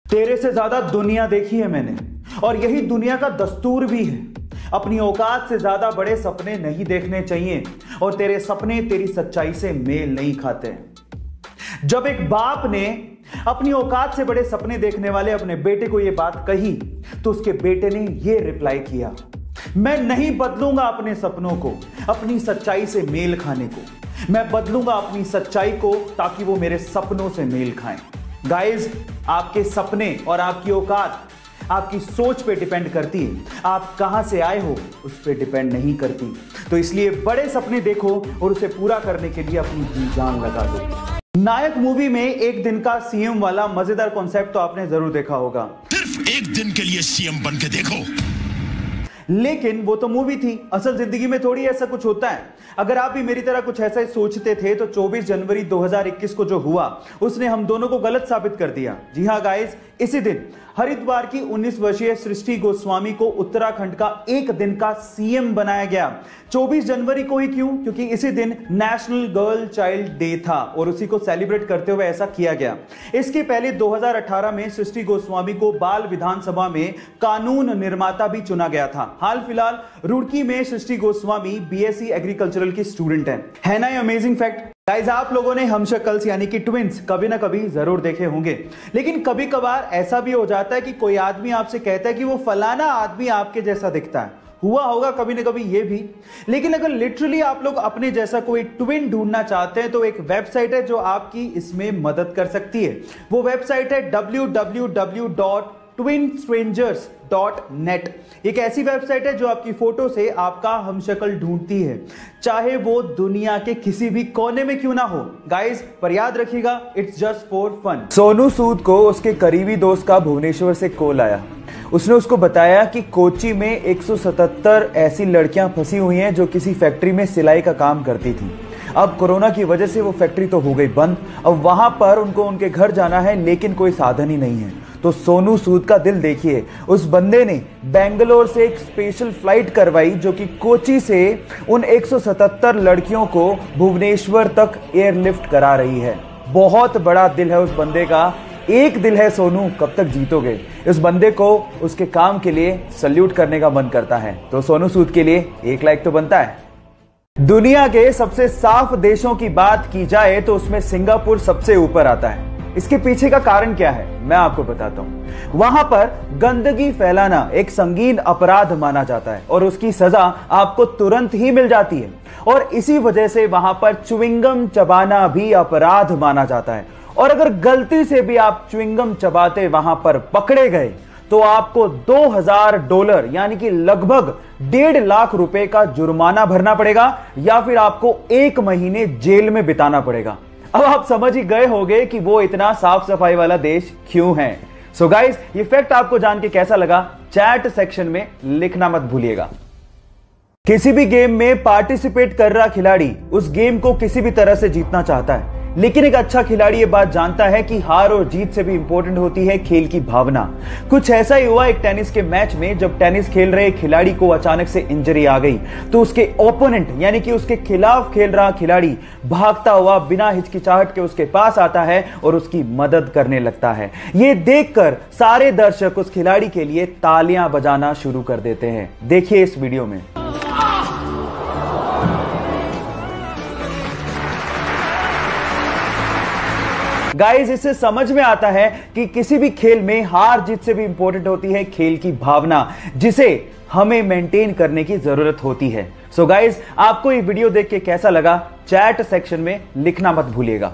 तेरे से ज्यादा दुनिया देखी है मैंने, और यही दुनिया का दस्तूर भी है। अपनी औकात से ज्यादा बड़े सपने नहीं देखने चाहिए, और तेरे सपने तेरी सच्चाई से मेल नहीं खाते। जब एक बाप ने अपनी औकात से बड़े सपने देखने वाले अपने बेटे को यह बात कही, तो उसके बेटे ने यह रिप्लाई किया, मैं नहीं बदलूंगा अपने सपनों को अपनी सच्चाई से मेल खाने को, मैं बदलूंगा अपनी सच्चाई को ताकि वो मेरे सपनों से मेल खाएं। गाइज, आपके सपने और आपकी औकात आपकी सोच पे डिपेंड करती है, आप कहां से आए हो उस पे डिपेंड नहीं करती। तो इसलिए बड़े सपने देखो और उसे पूरा करने के लिए अपनी जी जान लगा दो। नायक मूवी में एक दिन का सीएम वाला मजेदार कॉन्सेप्ट तो आपने जरूर देखा होगा। सिर्फ एक दिन के लिए सीएम बन के देखो। लेकिन वो तो मूवी थी, असल जिंदगी में थोड़ी ऐसा कुछ होता है। अगर आप भी मेरी तरह कुछ ऐसा ही सोचते थे तो 24 जनवरी 2021 को जो हुआ उसने हम दोनों को गलत साबित कर दिया। जी हां गाइस, इसी दिन हरिद्वार की 19 वर्षीय सृष्टि गोस्वामी को उत्तराखंड का एक दिन का सीएम बनाया गया। 24 जनवरी को ही क्यों? क्योंकि इसी दिन नेशनल गर्ल चाइल्ड डे था और उसी को सेलिब्रेट करते हुए ऐसा किया गया। इसके पहले 2018 में सृष्टि गोस्वामी को बाल विधानसभा में कानून निर्माता भी चुना गया था। हाल फिलहाल रुड़की में सृष्टि गोस्वामी बीएससी एग्रीकल्चरल की स्टूडेंट है ना ये अमेजिंग फैक्ट। गाइस, आप लोगों ने हमशक्ल्स यानी कि ट्विंस कभी ना कभी जरूर देखे होंगे, लेकिन कभी कभार ऐसा भी हो जाता है कि कोई आदमी आपसे कहता है कि वो फलाना आदमी आपके जैसा दिखता है। हुआ होगा कभी ना कभी ये भी। लेकिन अगर लिटरली आप लोग अपने जैसा कोई ट्विन ढूंढना चाहते हैं तो एक वेबसाइट है जो आपकी इसमें मदद कर सकती है। वो वेबसाइट है www.twinstrangers.net। एक ऐसी वेबसाइट है जो आपकी फोटो से आपका हमशक्ल ढूंढती है, चाहे वो दुनिया के किसी भी कोने में क्यों ना हो। गाइस, पर याद रखिएगा, it's just for fun. Sonu Sood को उसके करीबी दोस्त का भुवनेश्वर से कॉल आया। उसने उसको बताया कि कोच्चि में 177 ऐसी लड़कियां फंसी हुई हैं जो किसी फैक्ट्री में सिलाई का काम करती थी। अब कोरोना की वजह से वो फैक्ट्री तो हो गई बंद। अब वहां पर उनको उनके घर जाना है, लेकिन कोई साधन ही नहीं है। तो सोनू सूद का दिल देखिए, उस बंदे ने बेंगलोर से एक स्पेशल फ्लाइट करवाई जो कि कोच्चि से उन 177 लड़कियों को भुवनेश्वर तक एयरलिफ्ट करा रही है। बहुत बड़ा दिल है उस बंदे का। एक दिल है सोनू, कब तक जीतोगे। इस बंदे को उसके काम के लिए सल्यूट करने का मन करता है। तो सोनू सूद के लिए एक लाइक तो बनता है। दुनिया के सबसे साफ देशों की बात की जाए तो उसमें सिंगापुर सबसे ऊपर आता है। इसके पीछे का कारण क्या है मैं आपको बताता हूं। वहां पर गंदगी फैलाना एक संगीन अपराध माना जाता है और उसकी सजा आपको तुरंत ही मिल जाती है, और इसी वजह से वहां पर च्युइंगम चबाना भी अपराध माना जाता है। और अगर गलती से भी आप च्युइंगम चबाते वहां पर पकड़े गए तो आपको $2000 यानी कि लगभग 1.5 लाख रुपए का जुर्माना भरना पड़ेगा, या फिर आपको 1 महीने जेल में बिताना पड़ेगा। अब आप समझ ही गए होंगे कि वो इतना साफ सफाई वाला देश क्यों है। सो गाइस, ये फैक्ट आपको जान के कैसा लगा चैट सेक्शन में लिखना मत भूलिएगा। किसी भी गेम में पार्टिसिपेट कर रहा खिलाड़ी उस गेम को किसी भी तरह से जीतना चाहता है, लेकिन एक अच्छा खिलाड़ी ये बात जानता है कि हार और जीत से भी इंपॉर्टेंट होती है खेल की भावना। कुछ ऐसा ही हुआ एक टेनिस के मैच में। जब टेनिस खेल रहे खिलाड़ी को अचानक से इंजरी आ गई तो उसके ओपोनेंट यानी कि उसके खिलाफ खेल रहा खिलाड़ी भागता हुआ बिना हिचकिचाहट के उसके पास आता है और उसकी मदद करने लगता है। ये देखकर सारे दर्शक उस खिलाड़ी के लिए तालियां बजाना शुरू कर देते हैं। देखिए इस वीडियो में। गाइस, इससे समझ में आता है कि किसी भी खेल में हार जीत से भी इंपॉर्टेंट होती है खेल की भावना, जिसे हमें मेंटेन करने की जरूरत होती है। सो गाइस, आपको ये वीडियो देख के कैसा लगा चैट सेक्शन में लिखना मत भूलिएगा।